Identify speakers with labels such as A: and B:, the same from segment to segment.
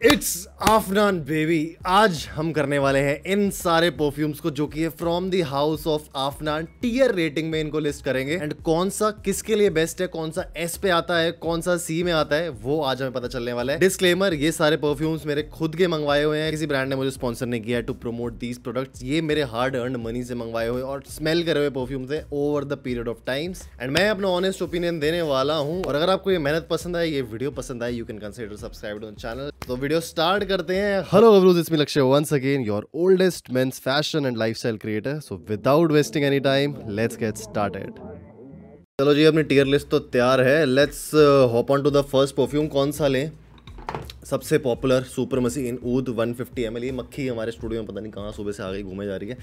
A: It's आफ्नान baby. आज हम करने वाले हैं इन सारे परफ्यूम्स को जो कि है from the house of Afnan. Tier rating में इनको लिस्ट करेंगे एंड कौन सा किसके लिए बेस्ट है, कौन सा एस पे आता है, कौन सा सी में आता है, वो आज हमें पता चलने वाला है। डिस्क्लेमर, ये सारे परफ्यूम्स मेरे खुद के मंगवाए हुए हैं, किसी ब्रांड ने मुझे स्पॉन्सर नहीं किया है टू प्रमोट दीज प्रोडक्ट्स। ये मेरे हार्ड अर्न मनी से मंगवाए हुए और स्मेल करे हुए परफ्यूम्स है over the period of times and मैं अपना ऑनेस्ट ओपिनियन देने वाला हूँ। और अगर आपको ये मेहनत पसंद आए, ये वीडियो पसंद आए, you can consider subscribe to the channel. तो वीडियो स्टार्ट करते हैं। हेलो गबरूज, it's me Lakshya once again, your oldest men's fashion and lifestyle creator. So without wasting any time, let's get started. चलो जी, अपनी टियर लिस्ट तो तैयार है। Let's hop on to the first perfume. कौन सा लें? सबसे popular supremacy in oud 150 ml। ये मक्खी हमारे स्टूडियो में पता नहीं कहाँ सुबह से आ गई, घूमे जा रही है।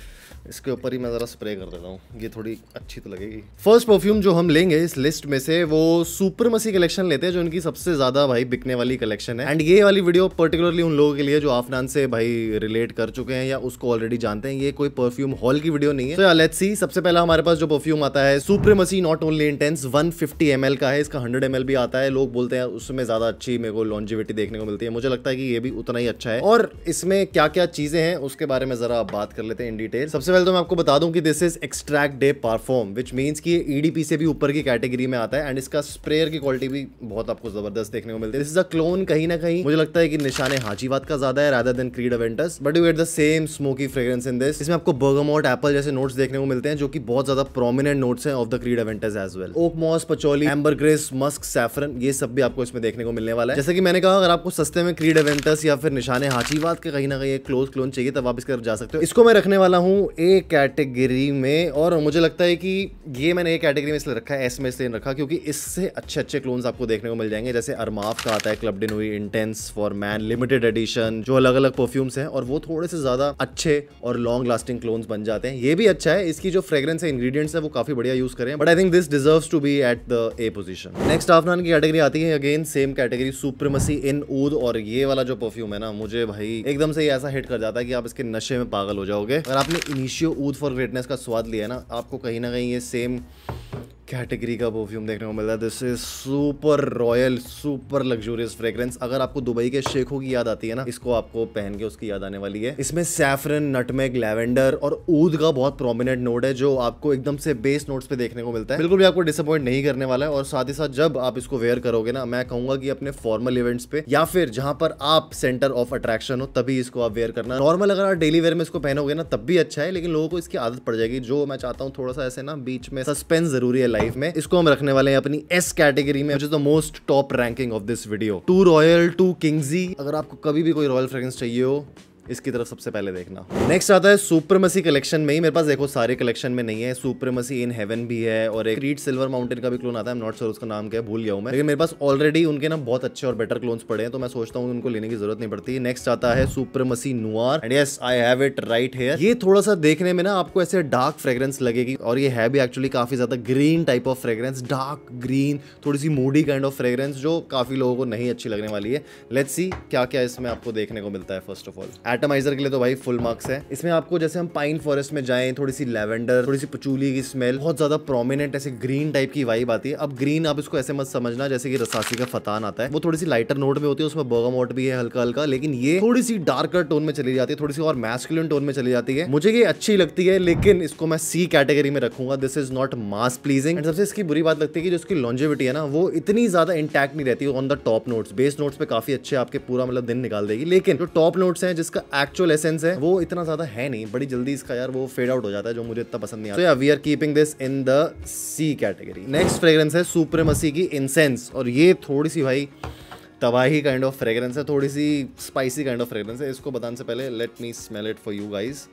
A: इसके ऊपर ही मैं ज़रा स्प्रे कर देता हूँ, ये थोड़ी अच्छी तो लगेगी। फर्स्ट परफ्यूम जो हम लेंगे इस लिस्ट में से वो सुप्रीमेसी कलेक्शन लेते हैं, जो इनकी सबसे ज़्यादा भाई बिकने वाली कलेक्शन है। एंड ये वाली वीडियो पर्टिकुलरली उन लोगों के लिए जो आफ्नान से भाई रिलेट कर चुके हैं या उसको ऑलरेडी जानते हैं। ये कोई परफ्यूम हॉल की वीडियो नहीं है। तो लेट्स सी। सबसे पहला हमारे पास जो परफ्यूम आता है supremacy not only intense 150 ml का है। इसका 100 ml भी आता है। लोग बोलते हैं उसमें ज़्यादा अच्छी मेरे को लॉन्जिविटी देखने को मिलती है। मुझे लगता है कि ये भी उतना ही अच्छा है। और इसमें क्या क्या चीजें हैं उसके बारे में जरा बात कर लेते हैं इन डिटेल। सबसे पहले तो मैं आपको बता दूं कि this is extract day perfume, which means कि ये ईडीपी से भी ऊपर की कैटेगरी में आता है एंड इसका स्प्रेयर की क्वालिटी भी बहुत आपको जबरदस्त देखने को मिलती है। This is a clone. कहीं ना कहीं मुझे लगता है कि निशाने हाजीवाद का ज्यादा है rather than Creed Aventus, but you get the same smoky fragrance in this. इसमें आपको बर्गामोट, एप्पल जैसे नोट्स देखने को मिलते हैं जो कि बहुत ज्यादा प्रोमिनेंट नोट्स हैं of the Creed Aventus as well. Oak moss, patchouli, ambergris, musk, saffron, ये सब भी आपको इसमें देखने को मिलने वाला है। जैसे कि मैंने कहा, अगर आपको सस्ते में क्रीड अवेंटस या फिर निशाने हाजीवाद के कहीं ना कहीं एक क्लोज क्लोन चाहिए तब आप इसकी तरफ जा सकते हो। इसको मैं रखने वाला हूँ ए कैटेगरी में और मुझे लगता है कि ये मैंने ए कैटेगरी में इसलिए रखा है, एस में इसलिए रखा क्योंकि इससे अच्छे अच्छे क्लोन्स आपको देखने को मिल जाएंगे। जैसे अरमाफ का आता है club day Nooyi intense for man limited edition, जो अलग अलग परफ्यूम्स हैं और वो थोड़े से ज्यादा अच्छे और लॉन्ग लास्टिंग क्लोन्स बन जाते हैं। ये भी अच्छा है। इसकी जो फ्रेग्रेंस है, इंग्रेडिएंट्स है, वो काफी बढ़िया यूज करें, but I think this deserves to be at the A position. Next Afnan की कैटेगरी आती है, again same category, supremacy in oud. और ये वाला जो परफ्यूम है ना, मुझे भाई एकदम से ही ऐसा हिट कर जाता है कि आप इसके नशे में पागल हो जाओगे। अगर आपने इनिशियो ऊद फॉर ग्रेटनेस का स्वाद लिया है ना, आपको कहीं ना कहीं ये सेम कैटेगरी का परफ्यूम देखने को मिलता है। This is super royal, super luxurious fragrance. अगर आपको दुबई के शेखों की याद आती है ना, इसको आपको पहन के उसकी याद आने वाली है। इसमें सैफरन, नटमेग, लैवेंडर और ऊद का बहुत प्रोमिनेंट नोट है जो आपको एकदम से बेस नोट्स पे देखने को मिलता है। बिल्कुल भी आपको डिसअपॉइंट नहीं करने वाला है। और साथ ही साथ जब आप इसको वेयर करोगे ना, मैं कहूंगा कि अपने फॉर्मल इवेंट्स पे या फिर जहां पर आप सेंटर ऑफ अट्रैक्शन हो तभी इसको आप वेयर करना। नॉर्मल अगर आप डेली वेयर में इसको पहनोगे ना तब भी अच्छा है, लेकिन लोगों को इसकी आदत पड़ जाएगी। जो मैं चाहता हूँ थोड़ा सा ऐसे ना बीच में सस्पेंस जरूरी है लाइफ में। इसको हम रखने वाले हैं अपनी एस कैटेगरी में, which is the most top ranking of this video. Too royal, too kingsy. अगर आपको कभी भी कोई रॉयल फ्रेग्रेंस चाहिए हो, इसकी तरफ सबसे पहले देखना। नेक्स्ट आता है सुप्रीमेसी कलेक्शन में ही। मेरे पास देखो सारे कलेक्शन में नहीं है। सुप्रीमेसी इन हेवन भी है और एक क्रीड सिल्वर माउंटेन का भी क्लोन आता है। नॉट श्योर उसका नाम क्या है, भूल गया हूं मैं, लेकिन मेरे पास ऑलरेडी उनके ना बहुत अच्छे और बेटर क्लोन्स पड़े हैं, तो मैं सोचता हूँ उनको लेने की जरूरत नहीं पड़ती। नेक्स्ट आता है supremacy noir and yes, I have it right here. ये थोड़ा सा देखने में ना आपको ऐसे डार्क फ्रेग्रेंस लगेगी और ये है भी एक्चुअली काफी ज्यादा green type of fragrance, dark green, थोड़ी सी मूडी काइंड ऑफ फ्रेग्रेंस जो काफी लोगों को नहीं अच्छी लगने वाली है। लेट्स सी क्या क्या इसमें आपको देखने को मिलता है। फर्स्ट ऑफ ऑल एटमाइजर के लिए तो भाई फुल मार्क्स है। इसमें आपको जैसे हम पाइन फॉरेस्ट में जाएं, थोड़ी सी लैवेंडर, थोड़ी सी पचूली की स्मेल, बहुत ज्यादा प्रोमिनेंट ऐसे ग्रीन टाइप की वाइब आती है। अब ग्रीन आप इसको ऐसे मत समझना जैसे कि रसासी का फतान आता है, वो थोड़ी सी लाइटर नोट में होती है, उसमें बर्गामोट भी है हल्का हल्का, लेकिन ये थोड़ी सी डार्कर टोन में चली जाती है, थोड़ी सी और मैस्कुलिन टोन में चली जाती है। मुझे ये अच्छी लगती है, लेकिन इसको मैं सी कैटेगरी में रखूंगा। This is not mass pleasing. सबसे इसकी बुरी बात लगती है कि जो इसकी लॉन्जेविटी है ना, वो इतनी ज्यादा इंटैक्ट नहीं रहती on the top notes. Base notes पे काफी अच्छे आपके पूरा मतलब दिन निकाल देगी, लेकिन जो टॉप नोट्स हैं जिसका एक्चुअल एसेंस है वो इतना ज्यादा है नहीं। बड़ी जल्दी इसका यार वो फेड आउट हो जाता है, जो मुझे इतना पसंद नहीं आता। We are keeping this in the C category. Next fragrance है सुप्रीमेसी की इंसेंस और ये थोड़ी सी भाई तबाही काइंड ऑफ फ्रेग्रेंस है, थोड़ी सी स्पाइसी काइंड ऑफ फ्रेग्रेंस है। इसको बताने से पहले let me smell it for you guys.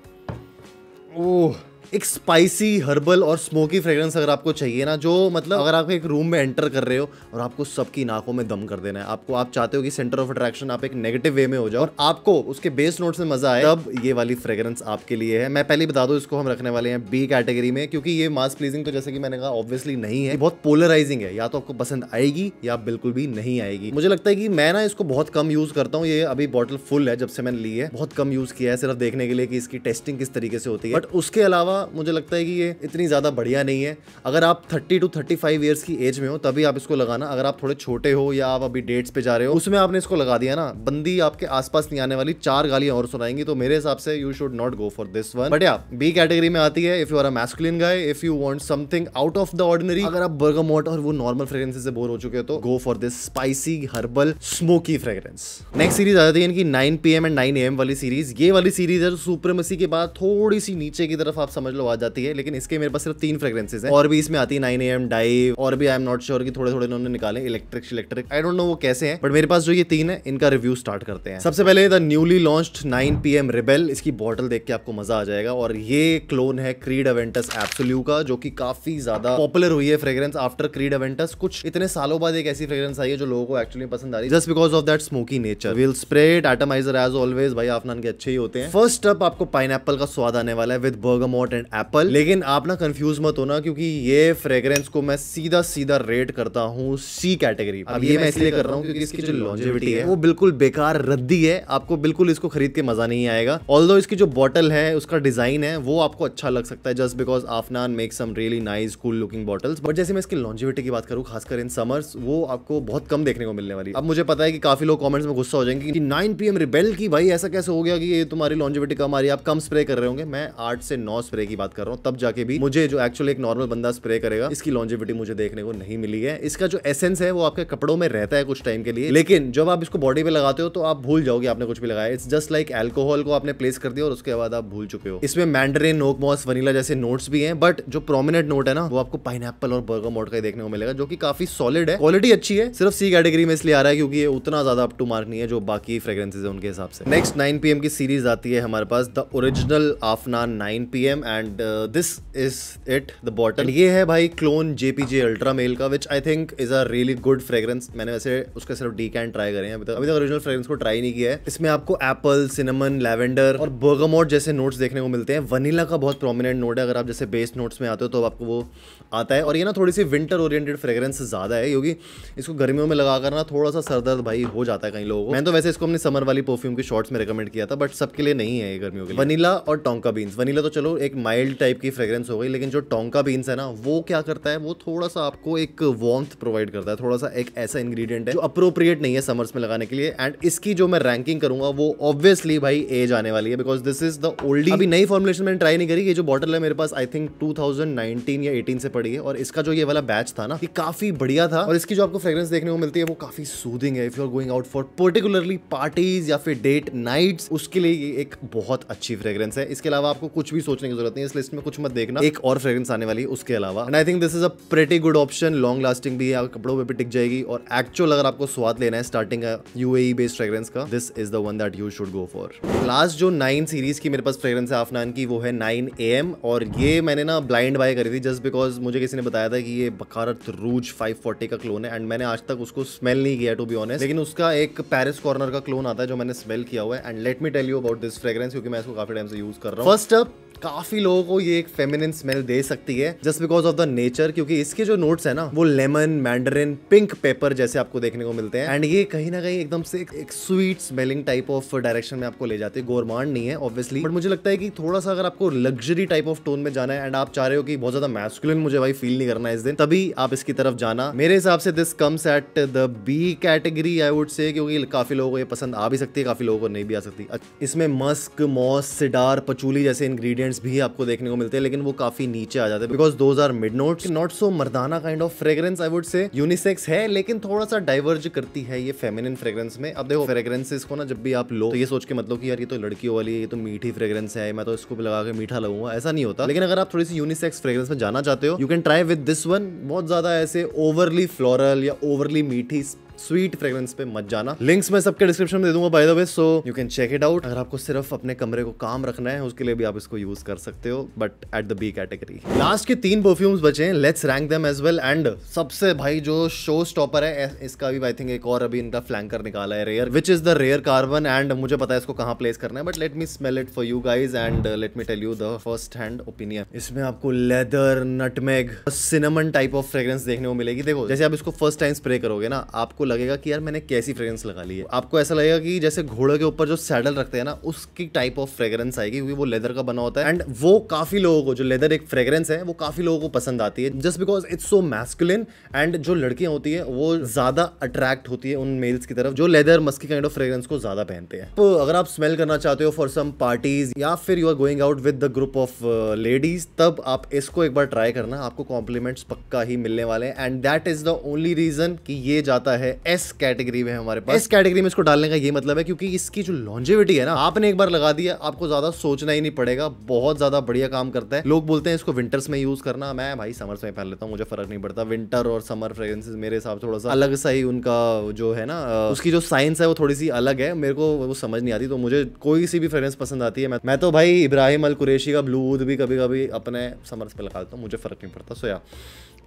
A: Oh, एक स्पाइसी हर्बल और स्मोकी फ्रेग्रेंस अगर आपको चाहिए ना, जो मतलब अगर आप एक रूम में एंटर कर रहे हो और आपको सबकी नाकों में दम कर देना है, आपको आप चाहते हो कि सेंटर ऑफ अट्रैक्शन आप एक नेगेटिव वे में हो जाओ और आपको उसके बेस नोट से मजा आए, तब ये वाली फ्रेग्रेंस आपके लिए है। मैं पहले बता दूं, इसको हम रखने वाले हैं बी कैटेगरी में, क्योंकि ये मास प्लीजिंग तो जैसे कि मैंने कहा ऑब्वियसली नहीं है, बहुत पोलराइजिंग है। या तो आपको पसंद आएगी या बिल्कुल भी नहीं आएगी। मुझे लगता है कि मैं ना इसको बहुत कम यूज करता हूँ। ये अभी बॉटल फुल है जब से मैंने ली है, बहुत कम यूज किया है सिर्फ देखने के लिए कि इसकी टेस्टिंग किस तरीके से होती है, बट उसके अलावा मुझे लगता है कि ये इतनी ज्यादा बढ़िया नहीं है। अगर आप 30 to 35 ईयर्स की एज में हो तभी आप इसको लगाना। अगर आप थोड़े छोटे हो या आप अभी डेट्स पे जा रहे हो उसमें आपने इसको लगा दिया ना, बंदी आपके आसपास नहीं आने वाली, 4 गालियां और सुनाएंगी। तो मेरे हिसाब से you should not go for this one. But या बी कैटेगरी में आती है if you are a masculine guy, if you want something out of the ordinary. अगर आप बर्गामोट और वो नॉर्मल फ्रेग्रेंसेस से बोर हो चुके हो तो go for this spicy herbal smoky fragrance. Next series आ जाती है इनकी 9 PM एंड 9 AM वाली सीरीज। ये वाली सीरीज है जो सुप्रीमेसी के बाद थोड़ी सी नीचे की तरफ आप समझ लो आ जाती है, लेकिन इसके मेरे पास सिर्फ 3 फ्रेग्रेंसेस हैं और भी इसमें आती है 9 AM डाइव और भी आई एम नॉट श्योर कि थोड़े थोड़े इन्होंने निकाले इलेक्ट्रिक आई डोंट नो वो कैसे हैं, बट मेरे पास जो ये 3 है इनका रिव्यू स्टार्ट करते हैं। सबसे पहले the newly launched 9 PM rebel. इसकी बॉटल देख के आपको मजा आ जाएगा और ये क्लोन है क्रीड अवेंटस एब्सोल्यूट का, जो कि काफी ज्यादा पॉपुलर हुई है फ्रेग्रेंस आफ्टर क्रीड अवेंटस। कुछ इतने सालों बाद एक ऐसी फ्रेग्रेंस आई है जो लोगों को एक्चुअली पसंद आ रही है just because of that smoky nature. Will spray it atomizer as always. भाई आफ्नान के अच्छे ही होते हैं। फर्स्ट अप आपको पाइनएप्पल का स्वाद आने वाला है विद बर्गामोट एंड एप्पल, लेकिन आप ना कंफ्यूज मत होना क्योंकि ये फ्रेग्रेंस को मैं सीधा सीधा रेट करता हूँ सी कैटेगरी। अब ये मैं इसलिए कर रहा हूँ क्योंकि इसकी जो लॉन्जेविटी है वो बिल्कुल बेकार रद्दी है, आपको बिल्कुल इसको खरीद के मजा नहीं आएगा। ऑल्दो इसकी जो बॉटल है उसका डिजाइन है वो आपको अच्छा लग सकता है just because Afnan make some really nice cool looking bottles, but जैसे मैं इसकी लॉन्जेविटी की बात करूँ खासकर इन समर्स वो आपको बहुत कम देखने को मिलने वाली। अब मुझे पता है कि काफी लोग कमेंट्स में गुस्सा हो जाएंगे कि 9 PM रिबेल की भाई ऐसा कैसे हो गया कि ये तुम्हारी लॉन्जेविटी कम आ रही है, आप कम स्प्रे कर रहे होंगे। मैं 8 से 9 स्प्रे की बात कर रहा हूँ, तब जाके भी मुझे जो एक्चुअली एक नॉर्मल बंदा स्प्रे करेगा इसकी लॉन्जेविटी मुझे देखने को नहीं मिली है। इसका जो एसेंस है वो आपके कपड़ों में रहता है कुछ टाइम के लिए, लेकिन जब आप इसको बॉडी पे लगाते हो तो आप भूल जाओगे आपने कुछ भी लगाया। इट्स जस्ट लाइक अल्कोहल को आपने प्लेस कर दिया और उसके बाद आप भूल चुके हो। इसमें मैंडरिन, ओक मॉस, वनीला जैसे नोट्स भी हैं, बट जो प्रोमिनेंट नोट है ना वो आपको पाइनएप्पल और बर्गामोट का ही देखने को मिलेगा, जो कि काफी सॉलिड है। क्वालिटी अच्छी है, सिर्फ सी कैटेगरी में इसलिए आ रहा है क्योंकि ये उतना ज्यादा अप टू मार्क नहीं है जो बाकी फ्रेग्रेंसेस है उनके हिसाब से। नेक्स्ट 9 PM की सीरीज आती है हमारे पास the original Afnan 9 PM and this is it the bottle. ये है भाई क्लोन JPJ अल्ट्रा मेल का, which I think is a really good fragrance. मैंने वैसे उसके सिर्फ डीकैंट ट्राई करे हैं अभी तक ओरिजिनल फ्रेग्रेंस को ट्राई नहीं किया है। इसमें आपको एप्पल, सिनेमन, लैवेंडर और बर्गामोट जैसे नोट्स देखने को मिलते हैं। वनीला का बहुत प्रोमिनेंट नोट है, अगर आप जैसे बेस नोट्स में आते हो तो आपको वो आता है। और ये ना थोड़ी सी विंटर ओरिएंटेड फ्रेग्रेंस ज्यादा है क्योंकि इसको गर्मियों में लगाकर ना थोड़ा सा सरदर्द भाई हो जाता है कई लोगों को। मैं तो वैसे इसको अपनी समर वाली परफ्यूम की शॉर्ट्स में रेकमेंड किया था, बट सबके लिए नहीं है ये गर्मियों के लिए। वनीला और टोंका बीन्स। वनीला तो चलो एक माइल्ड टाइप की फ्रेग्रेंस हो गई, लेकिन जो टोंका बीन्स है ना वो क्या करता है, वो थोड़ा सा आपको एक वार्मथ प्रोवाइड करता है, थोड़ा सा एक ऐसा इंग्रेडिएंट है जो अप्रोप्रिएट नहीं है समर्स में लगाने के लिए। एंड इसकी जो मैं रैंकिंग करूंगा वो ऑब्वियसली भाई एज आने वाली है because this is the Oldi. अभी नई फॉर्मुलेशन मैंने ट्राई नहीं करी। ये जो बॉटल है मेरे पास आई थिंक 2019 या 18 से पड़ी है और इसका जो ये वाला बैच था ना ये काफी बढ़िया था। और इसकी जो आपको फ्रेग्रेंस देखने को मिलती है वो काफी सूदिंग है। If you are going out for particularly parties या फिर डेट नाइट्स, उसके लिए ये एक बहुत अच्छी फ्रेग्रेंस है। इसके अलावा आपको कुछ भी सोचने की जरूरत नहीं है, इस लिस्ट में कुछ मत देखना, एक और फ्रेग्रेंस आने वाली है उसके अलावा। And I think this is a pretty good option, long lasting भी है, कपड़ों पे भी टिक जाएगी। और एक्चुअल अगर आपको स्वाद लेना है स्टार्टिंग UAE बेस्ड फ्रेग्रेंस का, this is the one that you should go for. Last जो 9 सीरीज की मेरे पास फ्रेग्रेंस है आफ्नान की वो है 9 AM, और ये मैंने ना ब्लाइंड बाय करी थी जस्ट बिकॉज मुझे किसी ने बताया था कि ये बकारत रूज 540 का क्लोन है। एंड मैंने आज तक उसको स्मेल नहीं किया टू बी ऑनेस्ट, लेकिन उसका एक पेरिस कॉर्नर का क्लोन आता है जो मैंने स्मेल किया हुआ है। And let me tell you about this fragrance क्योंकि मैं इसको काफी टाइम से यूज कर रहा हूँ। फर्स्ट अप काफी लोगों को ये एक फेमिनिन स्मेल दे सकती है just because of the nature, क्योंकि इसके जो नोट्स है ना वो लेमन, मैंडरिन, पिंक पेपर जैसे आपको देखने को मिलते हैं। एंड ये कहीं ना कहीं एकदम से एक sweet smelling type of direction में आपको ले जाते हैं। गोरमांड नहीं है ऑब्वियसली, बट मुझे लगता है कि थोड़ा सा अगर आपको लग्जरी टाइप ऑफ टोन में जाना है एंड आप चाह रहे हो कि बहुत ज्यादा मैस्कुलिन मुझे भाई फील नहीं करना है इस दिन, तभी आप इसकी तरफ जाना। मेरे हिसाब से this comes at the B category I would से, क्योंकि काफी लोगों को ये पसंद आ भी सकती है, काफी लोगों को नहीं भी आ सकती। इसमें मस्क, मॉस, सिडार, पचूली जैसे इंग्रेडिएंट्स भी आपको देखने को मिलते हैं, लेकिन वो काफी नीचे आ जाते हैं because those are mid notes. Not so मर्दाना kind of fragrance I would say. Unisex है लेकिन थोड़ा सा डाइवर्ज करती है ये फेमिनिन फ्रेग्रेंस में। अब देखो फ्रेग्रेंसेस को ना जब भी आप लो तो ये सोच के मतलब कि यार ये तो लड़कियों वाली, ये तो मीठी फ्रेग्रेंस है, मैं तो इसको भी लगा के मीठा लगूंगा, ऐसा नहीं होता। लेकिन अगर आप थोड़ी सी यूनिसेक्स फ्रेग्रेंस में जाना चाहते हो, you can try with this one. बहुत ज्यादा ऐसे ओवरली फ्लोरल या ओवरली मीठी स्वीट फ्रेग्रेंस पे मत जाना। लिंक्स मैं सबके डिस्क्रिप्शन में दे दूंगा by the way, so you can check it out. अगर आपको सिर्फ अपने कमरे को काम रखना है उसके लिए भी आप इसको यूज कर सकते हो, but at the B category. Last के 3 परफ्यूम्स बचे हैं, let's rank them as well. And सबसे भाई जो शो स्टॉपर है इसका भी आई थिंक एक और अभी इनका फ्लैंकर निकाला है, rare, which is the rare carbon. And मुझे पता है इसको कहाँ प्लेस करना है, but let me smell it for you guys and let me tell you the first hand opinion. इसमें आपको leather, nutmeg, cinnamon type of fragrance देखने को मिलेगी। देखो जैसे आप इसको फर्स्ट टाइम स्प्रे करोगे ना, आपको आपको लगेगा कि यार मैंने कैसी फ्रेग्रेंस लगा ली है। आपको ऐसा लगेगा कि जैसे घोड़े के ऊपर जो सैडल रखते हैं ना, उसकी टाइप ऑफ फ्रेग्रेंस आएगी, क्योंकि वो लेदर का बना होता है। एंड वो काफी लोगों को, जो लेदर एक फ्रेग्रेंस है, वो काफी लोगों को पसंद आती है, just because it's so masculine. And जो लड़कियां होती है वो ज्यादा अट्रैक्ट होती है उन मेल्स की तरफ जो leather musky kind of fragrance को ज्यादा पहनते हैं। तो अगर आप स्मेल करना चाहते हो फॉर सम पार्टीज, या फिर you are going out with the group of ladies, तब आप इसको एक बार ट्राई करना, आपको कॉम्प्लीमेंट्स पक्का ही मिलने वाले हैं। And that is the only reason कि ये जाता है एस कैटेगरी में हमारे पास। एस कैटेगरी में इसको डालने का ये मतलब है क्योंकि इसकी जो लॉन्जेविटी है ना, आपने एक बार लगा दिया, आपको ज्यादा सोचना ही नहीं पड़ेगा, बहुत ज्यादा बढ़िया काम करता है। लोग बोलते हैं इसको विंटर्स में यूज करना, मैं भाई समर्स में पहन लेता हूँ, मुझे फर्क नहीं पड़ता। विंटर और समर फ्रेग्रेंसेस मेरे हिसाब से थोड़ा सा अलग सा ही उनका जो है ना, उसकी जो साइंस है वो थोड़ी सी अलग है, मेरे को वो समझ नहीं आती। तो मुझे कोई सी भी फ्रेग्रेंस पसंद आती है, मैं तो भाई इब्राहिम अल कुरैशी का ब्लू वुड भी कभी कभी अपने समर्स पे लगा देता हूँ, मुझे फर्क नहीं पड़ता। सो या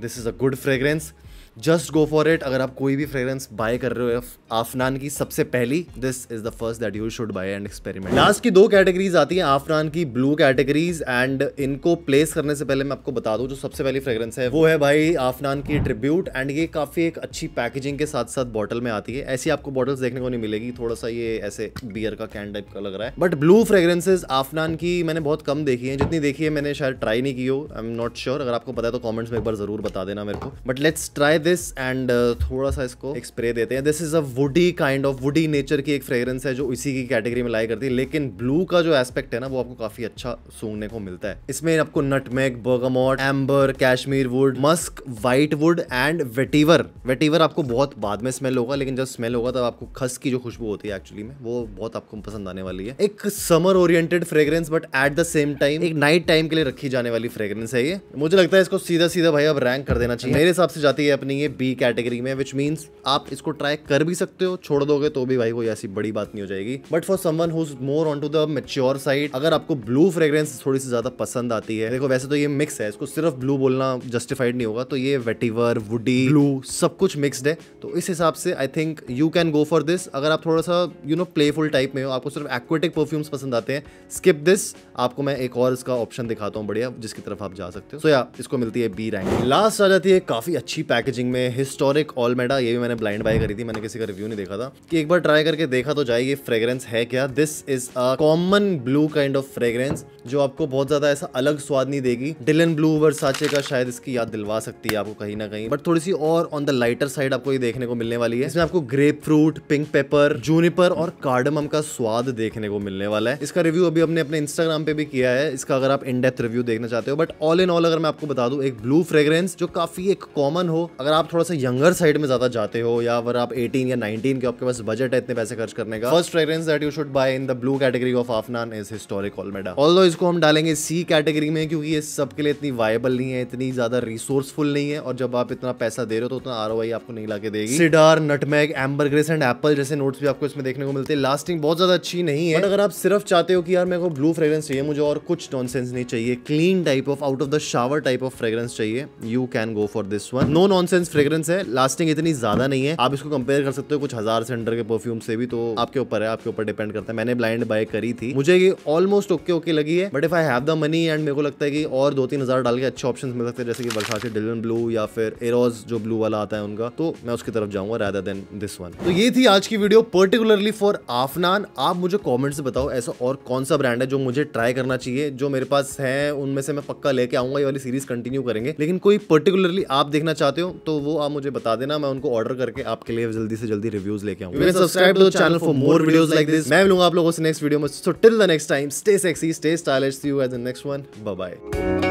A: this is a good fragrance, just go for it. अगर आप कोई भी फ्रेग्रेंस बाय कर रहे हो आफ्नान की, सबसे पहली this is the first that you should bye and experiment. Last की 2 कैटेगरीज आती हैं आफ्नान की, ब्लू कैटेगरीज। एंड इनको प्लेस करने से पहले मैं आपको बता दूं, जो सबसे पहली फ्रेग्रेंस है वो है भाई आफ्नान की ट्रिब्यूट। एंड ये काफी एक अच्छी पैकेजिंग के साथ साथ बॉटल में आती है। ऐसी आपको बॉटल्स देखने को नहीं मिलेगी, थोड़ा सा ये ऐसे बियर का कैन टाइप का लग रहा है। बट ब्लू फ्रेग्रेंसेज आफ्नान की मैंने बहुत कम देखी है, जितनी देखी है मैंने शायद ट्राई नहीं की हो, आई एम नॉट श्योर। अगर आपको पता है तो कॉमेंट्स में एक बार जरूर बता देना मेरे को। But let's try this and थोड़ा सा इसको एक स्प्रे देते हैं। This is a woody kind of, woody nature की एक फ्रेग्रेंस है जो इसी की कैटेगरी में लाई करती है, लेकिन ब्लू का जो एस्पेक्ट है ना, वो आपको काफी अच्छा सूंघने को मिलता है। इसमें आपको nutmeg, bergamot, amber, cashmere wood, musk, white wood and vetiver. Vetiver आपको बहुत बाद में स्मेल होगा, लेकिन जब स्मेल होगा तब आपको खस की जो खुशबू होती है एक्चुअली में, वो बहुत आपको पसंद आने वाली है। एक summer oriented fragrance, but at the same time एक नाइट टाइम के लिए रखी जाने वाली फ्रेग्रेंस है ये। मुझे लगता है इसको सीधा सीधा भाई अब रैंक कर देना चाहिए। मेरे हिसाब से जाती है अपनी ये बी कैटेगरी में, विच मीन्स आप इसको ट्राई कर भी सकते हो, छोड़ दोगे तो भी भाई कोई ऐसी बड़ी बात नहीं हो जाएगी। But for someone who is more on to the mature side, अगर आपको ब्लू फ्रेग्रेंस थोड़ी सी ज्यादा पसंद आती है, देखो वैसे तो ये मिक्स है, इसको सिर्फ ब्लू बोलना जस्टिफाइड नहीं होगा, तो ये वेटिवर, वुडी, ब्लू सब कुछ मिक्सड है। तो इस हिसाब से I think you can go for this. अगर आप थोड़ा सा यू नो प्लेफुल टाइप में हो, आपको सिर्फ एक्वेटिक परफ्यूम्स पसंद आते हैं, स्किप दिस। आपको मैं एक और इसका ऑप्शन दिखाता हूँ बढ़िया, जिसकी तरफ आप जा सकते हो। सो या इसको मिलती है बी रैंक। लास्ट आ जाती है काफी अच्छी पैकेजिंग में हिस्टोरिक ऑलमेडा। ये भी मैंने ब्लाइंड बाय करी थी, मैंने किसी का रिव्यू नहीं देखा था, कि एक बार ट्राई करके देखा तो जाए ये फ्रेग्रेंस है क्या। This is a common blue kind of fragrance जो आपको बहुत ज्यादा ऐसा अलग स्वाद नहीं देगी। डिलन ब्लू वर्साचे का शायद इसकी याद दिलवा सकती है आपको कहीं ना कहीं, बट थोड़ी सी और ऑन द लाइटर साइड आपको ये देखने को मिलने वाली है। इसमें आपको grep fruit, pink paper, Juniper और कार्डमम का स्वाद देखने को मिलने वाला है। इसका रिव्यू अभी हमने अपने इंस्टाग्राम पे भी किया है, इसका अगर आप इन डेप्थ रिव्यू देखना चाहते हो। बट ऑल इन ऑल अगर मैं आपको बता दूं, एक ब्लू फ्रेग्रेंस जो काफी एक कॉमन हो, अगर आप थोड़ा सा यंगर साइड में ज्यादा जाते हो, या अगर आप 18 या 19 के आपके पास बजट है इतने पैसे खर्च करने का, first fragrance that you should buy in the blue category of Afnan is historic Olmeda. Although इसको हम डालेंगे सी कैटेगरी में, क्योंकि ये सबके लिए इतनी वायबल नहीं है, इतनी ज्यादा रिसोर्सफुल नहीं है, और जब आप इतना पैसा दे रहे हो तो उतना आरओआई आपको नहीं लाके देगी। Cedar, nutmeg, amber grace and Apple जैसे नोट्स भी आपको इसमें देखने को मिलते हैं। लास्टिंग बहुत ज्यादा अच्छी नहीं है, बट अगर आप सिर्फ चाहते हो कि यार मेरे को ब्लू फ्रेग्रेंस चाहिए, मुझे और कुछ नॉनसेंस नहीं चाहिए, clean type of out of the shower type of fragrance चाहिए, you can go for this one. No nonsense fragrance है, लास्टिंग इतनी ज्यादा नहीं है, आप इसको कंपेयर कर सकते हो कुछ 1000 से अंडर के परफ्यूम से भी, तो आपके ऊपर है, आपके ऊपर डिपेंड करता है। मैंने ब्लाइंड बाय करी थी, मुझे ये ऑलमोस्ट ओके लगी है, but if I have the money and मेरे को लगता है कि और 2-3 हजार डाल के अच्छे ऑप्शंस मिल सकते हैं, जैसे कि वर्साचे डिलन ब्लू या फिर एरोज जो ब्लू वाला आता है उनका, तो मैं उसकी तरफ जाऊंगा रादर देन दिस वन। तो ये थी आज की वीडियो पर्टिकुलरली फॉर आफ्नान। आप मुझे कमेंट से बताओ ऐसा और कौन सा ब्रांड है जो मुझे ट्राई करना चाहिए, जो मेरे पास है उनमें से मैं पक्का लेके आऊंगा, ये वाली सीरीज कंटिन्यू करेंगे। लेकिन कोई पर्टिकुलरली आप देखना चाहते हो तो वो आप मुझे बता देना, मैं उनको ऑर्डर करके आपके लिए जल्दी से जल्दी रिव्यूज लेके आऊंगा। Subscribe to the channel for more videos like this. मैं मिलूंगा आप लोगों से नेक्स्ट वीडियो में। So till the next time, stay sexy, stay stylish, see you at the next one, bye bye.